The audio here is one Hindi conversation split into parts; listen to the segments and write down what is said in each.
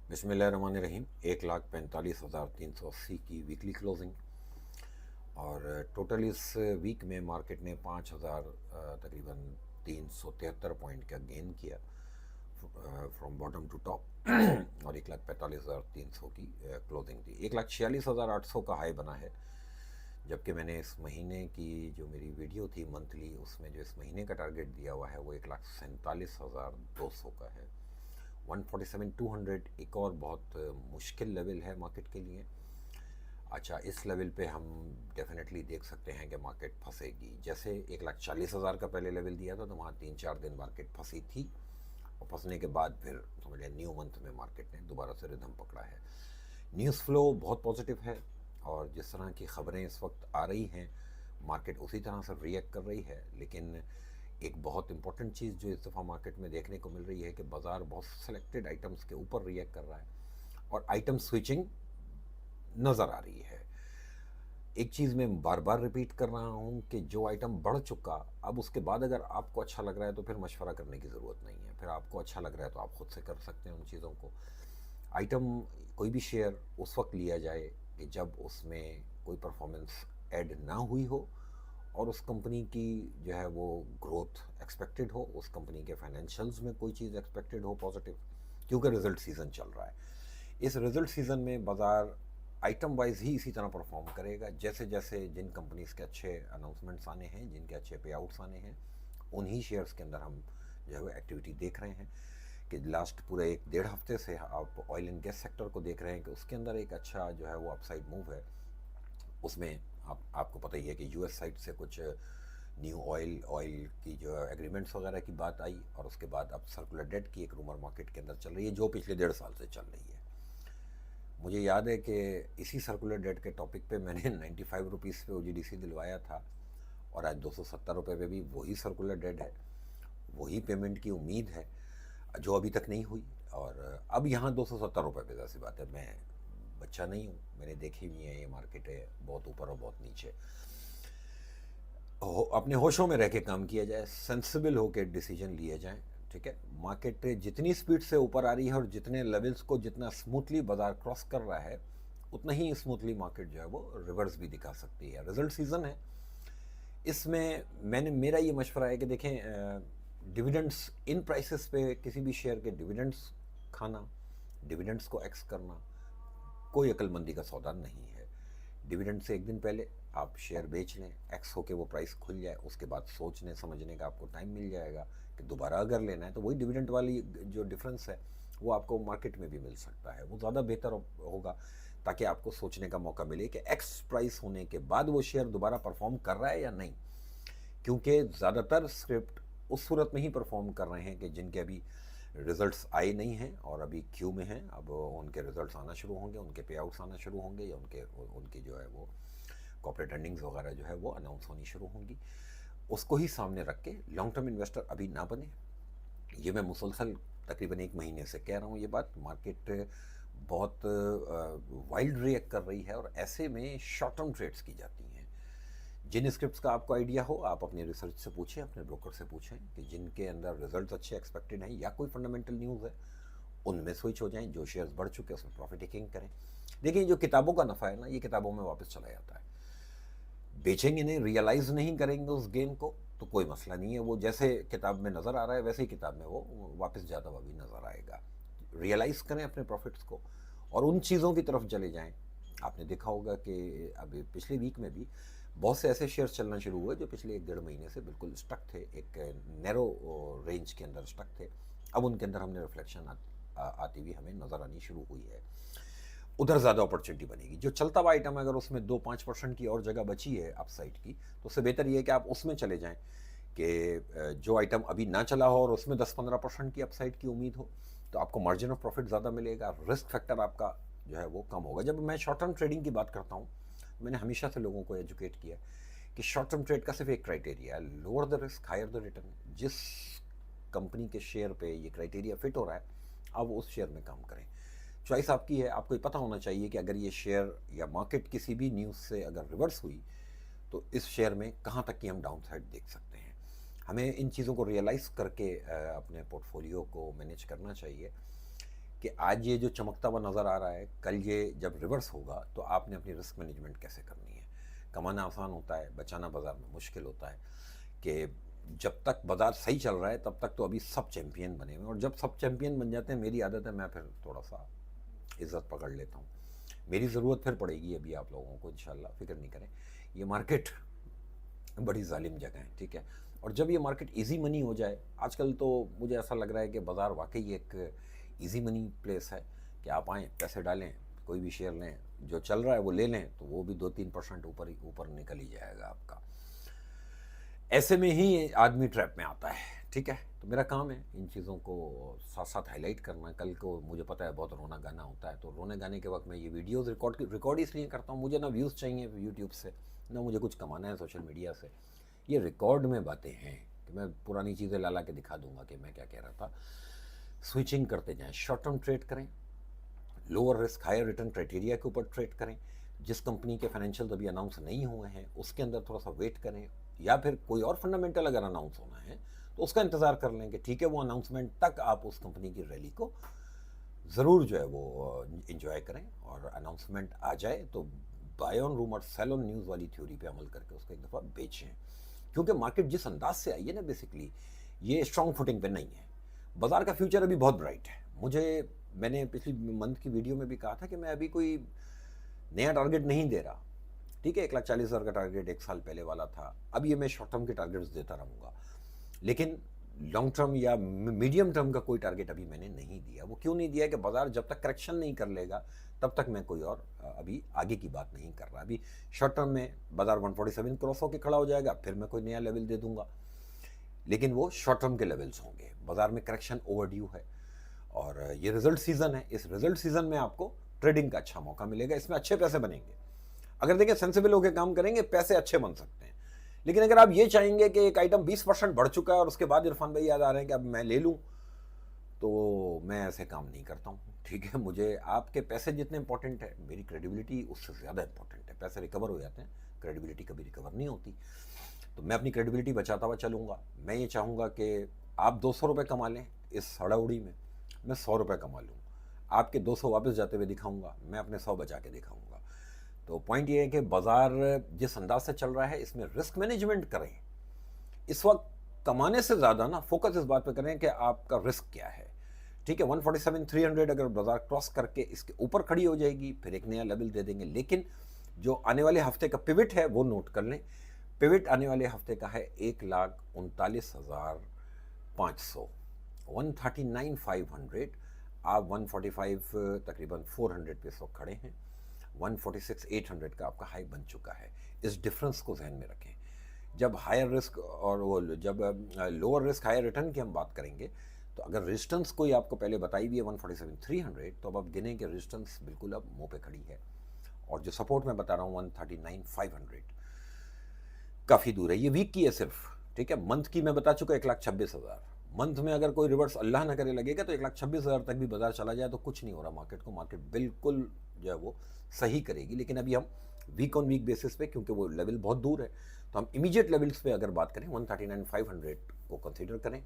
बिस्मिल्लाहिर्रहमानिर्रहीम। 1,45,380 की वीकली क्लोजिंग और टोटल इस वीक में मार्केट ने 5,000 तकरीबन 373 पॉइंट का गेन किया फ्रॉम बॉटम टू टॉप और 1,45,300 की क्लोजिंग थी। 1,46,800 का हाई बना है, जबकि मैंने इस महीने की जो मेरी वीडियो थी मंथली, उसमें जो इस महीने का टारगेट दिया हुआ है वो 1,47,200 का है। 147,200 एक और बहुत मुश्किल लेवल है मार्केट के लिए। अच्छा, इस लेवल पे हम डेफिनेटली देख सकते हैं कि मार्केट फंसेगी। जैसे 1,40,000 का पहले लेवल दिया था तो वहाँ 3-4 दिन मार्केट फंसी थी और फंसने के बाद फिर समझ लिया न्यू मंथ में मार्केट ने दोबारा से रिदम पकड़ा है। न्यूज़ फ्लो बहुत पॉजिटिव है और जिस तरह की ख़बरें इस वक्त आ रही हैं मार्केट उसी तरह से रिएक्ट कर रही है। लेकिन एक बहुत इंपॉर्टेंट चीज़ जो इस दफ़ा मार्केट में देखने को मिल रही है कि बाज़ार बहुत सिलेक्टेड आइटम्स के ऊपर रिएक्ट कर रहा है और आइटम स्विचिंग नज़र आ रही है। एक चीज़ मैं बार बार रिपीट कर रहा हूँ कि जो आइटम बढ़ चुका, अब उसके बाद अगर आपको अच्छा लग रहा है तो फिर मशवरा करने की ज़रूरत नहीं है। फिर आपको अच्छा लग रहा है तो आप खुद से कर सकते हैं उन चीज़ों को। आइटम कोई भी शेयर उस वक्त लिया जाए कि जब उसमें कोई परफॉर्मेंस ऐड ना हुई हो और उस कंपनी की जो है वो ग्रोथ एक्सपेक्टेड हो, उस कंपनी के फाइनेंशियल्स में कोई चीज़ एक्सपेक्टेड हो पॉजिटिव, क्योंकि रिजल्ट सीज़न चल रहा है। इस रिजल्ट सीज़न में बाज़ार आइटम वाइज ही इसी तरह परफॉर्म करेगा। जैसे जैसे जिन कंपनीज़ के अच्छे अनाउंसमेंट्स आने हैं, जिनके अच्छे पे आउट्स आने हैं, उन्हीं शेयर्स के अंदर हम जो है वो एक्टिविटी देख रहे हैं कि लास्ट पूरे 1-1.5 हफ्ते से आप ऑयल एंड गैस सेक्टर को देख रहे हैं कि उसके अंदर एक अच्छा जो है वो अपसाइड मूव है। उसमें आपको पता ही है कि यूएस साइड से कुछ न्यू ऑयल की जो एग्रीमेंट्स वगैरह की बात आई और उसके बाद अब सर्कुलर डेट की एक रूमर मार्केट के अंदर चल रही है जो पिछले 1.5 साल से चल रही है। मुझे याद है कि इसी सर्कुलर डेट के टॉपिक पे मैंने 95 रुपीज़ पे ओजीडीसी दिलवाया था और आज 270 रुपये पे भी वही सर्कुलर डेट है, वही पेमेंट की उम्मीद है जो अभी तक नहीं हुई। और अब यहाँ 270 रुपये पे ज़ाहिर सी बात है, मैं बच्चा नहीं हूँ, मैंने देखी हुई है ये मार्केट है बहुत ऊपर और बहुत नीचे। अपने होशों में रह के काम किया जाए, सेंसिबल होकर डिसीजन लिए जाएं। ठीक है, मार्केट जितनी स्पीड से ऊपर आ रही है और जितने लेवल्स को जितना स्मूथली बाजार क्रॉस कर रहा है उतना ही स्मूथली मार्केट जो है वो रिवर्स भी दिखा सकती है। रिजल्ट सीजन है, इसमें मेरा ये मशवरा है कि देखें, डिविडेंड्स इन प्राइसेस पे किसी भी शेयर के डिविडेंड्स खाना, डिविडेंड्स को एक्स करना कोई अक्लमंदी का सौदा नहीं है। डिविडेंड से एक दिन पहले आप शेयर बेच लें, एक्स होके वो प्राइस खुल जाए, उसके बाद सोचने समझने का आपको टाइम मिल जाएगा कि दोबारा अगर लेना है तो वही डिविडेंड वाली जो डिफरेंस है वो आपको मार्केट में भी मिल सकता है, वो ज़्यादा बेहतर होगा, ताकि आपको सोचने का मौका मिले कि एक्स प्राइस होने के बाद वो शेयर दोबारा परफॉर्म कर रहा है या नहीं। क्योंकि ज़्यादातर स्क्रिप्ट उस सूरत में ही परफॉर्म कर रहे हैं कि जिनके अभी रिजल्ट्स आए नहीं हैं और अभी क्यू में हैं। अब उनके रिजल्ट्स आना शुरू होंगे, उनके पे आउट्स आना शुरू होंगे या उनकी जो है वो कॉर्पोरेट अर्निंग्स वगैरह जो है वो अनाउंस होनी शुरू होंगी। उसको ही सामने रख के लॉन्ग टर्म इन्वेस्टर अभी ना बने। ये मैं मुसलसल तकरीबन 1 महीने से कह रहा हूँ ये बात। मार्केट बहुत वाइल्ड रिएक्ट कर रही है और ऐसे में शॉर्ट टर्म ट्रेड्स की जाती हैं। जिन स्क्रिप्ट्स का आपको आइडिया हो आप अपने रिसर्च से पूछें, अपने ब्रोकर से पूछें कि जिनके अंदर रिजल्ट्स अच्छे एक्सपेक्टेड हैं या कोई फंडामेंटल न्यूज़ है उनमें स्विच हो जाएं। जो शेयर्स बढ़ चुके हैं उसमें प्रॉफिट टेकिंग करें। देखिए, जो किताबों का नफ़ा है ना, ये किताबों में वापस चला जाता है। बेचेंगे नहीं, रियलाइज़ नहीं करेंगे उस गेन को तो कोई मसला नहीं है, वो जैसे किताब में नज़र आ रहा है वैसे ही किताब में वो वापस जाता हुआ भी नज़र आएगा। रियलाइज़ करें अपने प्रॉफिट्स को और उन चीज़ों की तरफ चले जाएं। आपने देखा होगा कि अभी पिछले वीक में भी बहुत से ऐसे शेयर्स चलना शुरू हुए जो पिछले 1-1.5 महीने से बिल्कुल स्टक थे, एक नैरो रेंज के अंदर स्टक थे। अब उनके अंदर हमने रिफ्लेक्शन आती हुई हमें नज़र आनी शुरू हुई है। उधर ज़्यादा अपॉर्चुनिटी बनेगी। जो चलता हुआ आइटम है अगर उसमें 2-5% की और जगह बची है अपसाइड की, तो उससे बेहतर ये है कि आप उसमें चले जाएं कि जो आइटम अभी ना चला हो और उसमें 10-15% की अपसाइड की उम्मीद हो, तो आपको मार्जिन ऑफ प्रॉफिट ज़्यादा मिलेगा, रिस्क फैक्टर आपका जो है वो कम होगा। जब मैं शॉर्ट टर्म ट्रेडिंग की बात करता हूँ, मैंने हमेशा से लोगों को एजुकेट किया कि शॉर्ट टर्म ट्रेड का सिर्फ एक क्राइटेरिया है, lower the risk higher the return. जिस कंपनी के शेयर पे ये क्राइटेरिया फिट हो रहा है, अब उस शेयर में काम करें। चॉइस आपकी है। आपको ये पता होना चाहिए कि अगर ये शेयर या मार्केट किसी भी न्यूज़ से अगर रिवर्स हुई तो इस शेयर में कहाँ तक की हम डाउन साइड देख सकते हैं। हमें इन चीज़ों को रियलाइज़ करके अपने पोर्टफोलियो को मैनेज करना चाहिए कि आज ये जो चमकता हुआ नज़र आ रहा है, कल ये जब रिवर्स होगा तो आपने अपनी रिस्क मैनेजमेंट कैसे करनी है। कमाना आसान होता है, बचाना बाज़ार में मुश्किल होता है। कि जब तक बाज़ार सही चल रहा है तब तक तो अभी सब चैम्पियन बने हुए हैं, और जब सब चैम्पियन बन जाते हैं, मेरी आदत है, मैं फिर थोड़ा सा इज्जत पकड़ लेता हूँ। मेरी ज़रूरत फिर पड़ेगी अभी आप लोगों को, इंशाल्लाह फिक्र नहीं करें। ये मार्केट बड़ी जालिम जगह है, ठीक है। और जब ये मार्केट इजी मनी हो जाए, आजकल तो मुझे ऐसा लग रहा है कि बाज़ार वाकई एक इजी मनी प्लेस है कि आप आएँ, पैसे डालें, कोई भी शेयर लें, जो चल रहा है वो ले लें, तो वो भी 2-3% ऊपर निकल ही जाएगा आपका। ऐसे में ही आदमी ट्रैप में आता है, ठीक है। तो मेरा काम है इन चीज़ों को साथ साथ हाईलाइट करना। कल को मुझे पता है बहुत रोना गाना होता है, तो रोने गाने के वक्त मैं ये वीडियोस रिकॉर्ड इसलिए करता हूँ, मुझे ना व्यूज़ चाहिए यूट्यूब से, ना मुझे कुछ कमाना है सोशल मीडिया से। ये रिकॉर्ड में बातें हैं कि मैं पुरानी चीज़ें ला के दिखा दूंगा कि मैं क्या कह रहा था। स्विचिंग करते जाएँ, शॉर्ट टर्म ट्रेड करें, lower risk higher return criteria के ऊपर ट्रेड करें। जिस कंपनी के फाइनेंशियल अभी अनाउंस नहीं हुए हैं उसके अंदर थोड़ा सा वेट करें, या फिर कोई और फंडामेंटल अगर अनाउंस होना है तो उसका इंतज़ार कर लें कि ठीक है, वो अनाउंसमेंट तक आप उस कंपनी की रैली को ज़रूर जो है वो इंजॉय करें, और अनाउंसमेंट आ जाए तो buy on rumour sell on news वाली थ्योरी पे अमल करके उसको एक दफ़ा बेचें। क्योंकि मार्केट जिस अंदाज से आई है ना, बेसिकली ये स्ट्रॉन्ग फुटिंग पे नहीं है। बाज़ार का फ्यूचर अभी बहुत ब्राइट है। मैंने पिछली मंथ की वीडियो में भी कहा था कि मैं अभी कोई नया टारगेट नहीं दे रहा, ठीक है। 1,40,000 का टारगेट एक साल पहले वाला था, अब ये मैं शॉर्ट टर्म के टारगेट्स देता रहूँगा, लेकिन लॉन्ग टर्म या मीडियम टर्म का कोई टारगेट अभी मैंने नहीं दिया। वो क्यों नहीं दिया कि बाज़ार जब तक करेक्शन नहीं कर लेगा तब तक मैं कोई और अभी आगे की बात नहीं कर रहा। अभी शॉर्ट टर्म में बाज़ार 147 क्रॉस होकर खड़ा हो जाएगा, फिर मैं कोई नया लेवल दे दूंगा, लेकिन वो शॉर्ट टर्म के लेवल्स होंगे। बाज़ार में करेक्शन ओवरड्यू है, और ये रिजल्ट सीज़न है। इस रिजल्ट सीज़न में आपको ट्रेडिंग का अच्छा मौका मिलेगा, इसमें अच्छे पैसे बनेंगे। अगर देखिए सेंसिबल होकर काम करेंगे, पैसे अच्छे बन सकते हैं। लेकिन अगर आप ये चाहेंगे कि एक आइटम 20% बढ़ चुका है और उसके बाद इरफान भाई याद आ रहे हैं कि अब मैं ले लूं, तो मैं ऐसे काम नहीं करता हूं, ठीक है। मुझे आपके पैसे जितने इंपॉर्टेंट है, मेरी क्रेडिबिलिटी उससे ज़्यादा इंपॉर्टेंट है। पैसे रिकवर हो जाते हैं, क्रेडिबिलिटी कभी रिकवर नहीं होती। तो मैं अपनी क्रेडिबिलिटी बचाता हुआ चलूँगा। मैं ये चाहूँगा कि आप 200 रुपये कमा लें इस हड़ाउड़ी में, मैं 100 रुपये कमा लूँ। आपके 200 वापस जाते हुए दिखाऊँगा, मैं अपने 100 बचा के दिखाऊँगा। तो पॉइंट ये है कि बाज़ार जिस अंदाज से चल रहा है, इसमें रिस्क मैनेजमेंट करें। इस वक्त कमाने से ज़्यादा ना फोकस इस बात पे करें कि आपका रिस्क क्या है, ठीक है। 147,300 अगर बाज़ार क्रॉस करके इसके ऊपर खड़ी हो जाएगी, फिर एक नया लेवल दे देंगे। लेकिन जो आने वाले हफ्ते का पिविट है वो नोट कर लें। पिविट आने वाले हफ्ते का है 1,39,500, 139,500। आप 145 तकरीबन 400 पे इस वक्त खड़े हैं। 146,800 का आपका हाई बन चुका है। इस डिफरेंस को जहन में रखें। जब हायर रिस्क और वो जब लोअर रिस्क हायर रिटर्न की हम बात करेंगे, तो अगर रेजिस्टेंस कोई आपको पहले बताई भी है 147,300, तो अब आप गिनें कि रेजिस्टेंस बिल्कुल अब मुंह पे खड़ी है, और जो सपोर्ट मैं बता रहा हूँ 139,500 काफ़ी दूर है। ये वीक की है सिर्फ, ठीक है। मंथ की मैं बता चुका 1,26,000। मंथ में अगर कोई रिवर्स अल्लाह ना करे लगेगा तो 1,26,000 तक भी बाजार चला जाए तो कुछ नहीं हो रहा मार्केट को। मार्केट बिल्कुल जो है वो सही करेगी। लेकिन अभी हम वीक ऑन वीक बेसिस पे, क्योंकि वो लेवल बहुत दूर है, तो हम इमीडिएट लेवल्स पे अगर बात करें 139,500 को कंसीडर करें।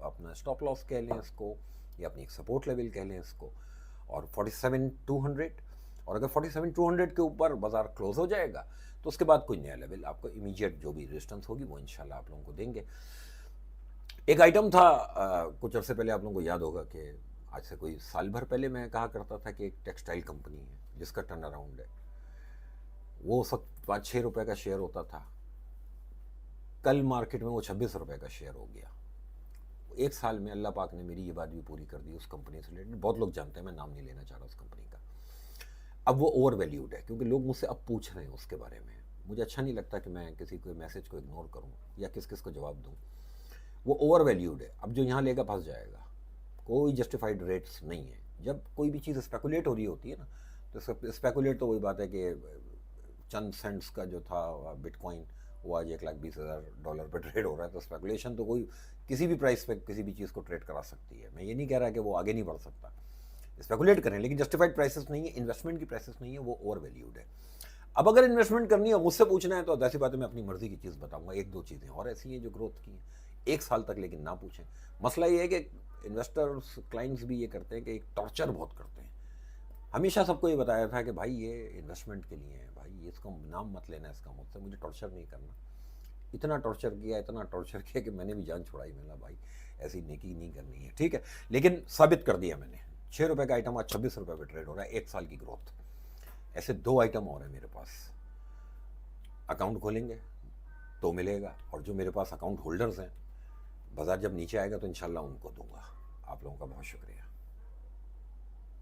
अपना स्टॉप लॉस कह लें इसको, या अपनी एक सपोर्ट लेवल कह लें इसको, और 47,200। और अगर 47,200 के ऊपर बाजार क्लोज हो जाएगा तो उसके बाद कोई नया लेवल आपको इमीडिएट जो भी रेजिस्टेंस होगी वो इंशाल्लाह आप लोगों को देंगे। एक आइटम था कुछ अर्से पहले, आप लोगों को याद होगा कि आज से कोई साल भर पहले मैं कहा करता था कि एक टेक्सटाइल कंपनी है जिसका टर्न अराउंड है, वो सब 5-6 रुपये का शेयर होता था। कल मार्केट में वो 26 रुपये का शेयर हो गया। एक साल में अल्लाह पाक ने मेरी ये बात भी पूरी कर दी उस कंपनी से रिलेटेड। बहुत लोग जानते हैं, मैं नाम नहीं लेना चाह रहा उस कंपनी का। अब वो ओवर वैल्यूड है, क्योंकि लोग मुझसे अब पूछ रहे हैं उसके बारे में। मुझे अच्छा नहीं लगता कि मैं किसी को मैसेज को इग्नोर करूं या किस किस को जवाब दूं। वो ओवर वैल्यूड है। अब जो यहाँ लेगा फंस जाएगा। कोई जस्टिफाइड रेट्स नहीं है। जब कोई भी चीज़ स्पेकुलेट हो रही होती है ना, तो स्पेकुलेट तो वही बात है कि चंद सेंट्स का जो था बिटकॉइन, वो आज $1,20,000 पर ट्रेड हो रहा है। तो स्पेकुलेशन तो कोई किसी भी प्राइस पे किसी भी चीज़ को ट्रेड करा सकती है। मैं ये नहीं कह रहा कि वो आगे नहीं बढ़ सकता, स्पेकुलेट करें, लेकिन जस्टिफाइड प्राइसेस नहीं है, इन्वेस्टमेंट की प्राइसेस नहीं है, वो ओवर वैल्यूड है। अब अगर इन्वेस्टमेंट करनी है, मुझसे पूछना है, तो ऐसी बात है मैं अपनी मर्जी की चीज़ बताऊंगा। एक दो चीज़ें और ऐसी हैं जो ग्रोथ की हैं 1 साल तक, लेकिन ना पूछें। मसला ये है कि इन्वेस्टर्स क्लाइंट्स भी ये करते हैं कि एक टॉर्चर बहुत करते हैं। हमेशा सबको ये बताया था कि भाई ये इन्वेस्टमेंट के लिए है, भाई ये इसका नाम मत लेना इसका मुझसे, मुझे टॉर्चर नहीं करना। इतना टॉर्चर किया कि मैंने भी जान छुड़ाई। मैंने भाई ऐसी नेकी नहीं करनी है, ठीक है। लेकिन साबित कर दिया मैंने। 6 रुपये का आइटम आज 26 रुपये पे ट्रेड हो रहा है, 1 साल की ग्रोथ। ऐसे 2 आइटम और है मेरे पास। अकाउंट खोलेंगे तो मिलेगा, और जो मेरे पास अकाउंट होल्डर्स हैं, बाज़ार जब नीचे आएगा तो इंशाल्लाह उनको दूंगा। आप लोगों का बहुत शुक्रिया।